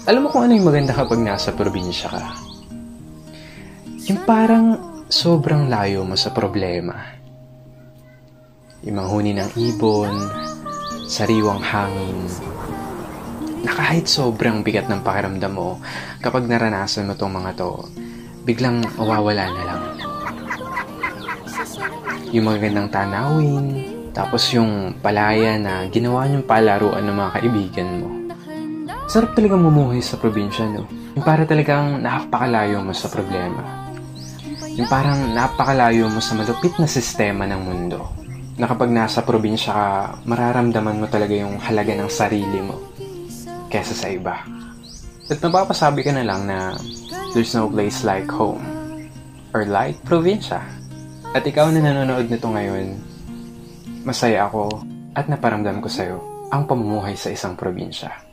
Alam mo kung ano yung maganda kapag nasa probinsya ka? Yung parang sobrang layo mo sa problema. Yung manghuni ng ibon, sariwang hangin, na kahit sobrang bigat ng pakiramdam mo, kapag naranasan mo tong mga to, biglang mawawala na lang. Yung magandang tanawin, tapos yung palaya na ginawa niyong palaruan ng mga kaibigan mo. Sarap talagang mumuhay sa probinsya, no? Yung para talagang napakalayo mo sa problema. Yung parang napakalayo mo sa malupit na sistema ng mundo. Na kapag nasa probinsya ka, mararamdaman mo talaga yung halaga ng sarili mo kesa sa iba. At napapasabi ka na lang na there's no place like home or like probinsya. At ikaw na nanonood nito ngayon, masaya ako at naparamdam ko sa'yo ang pamumuhay sa isang probinsya.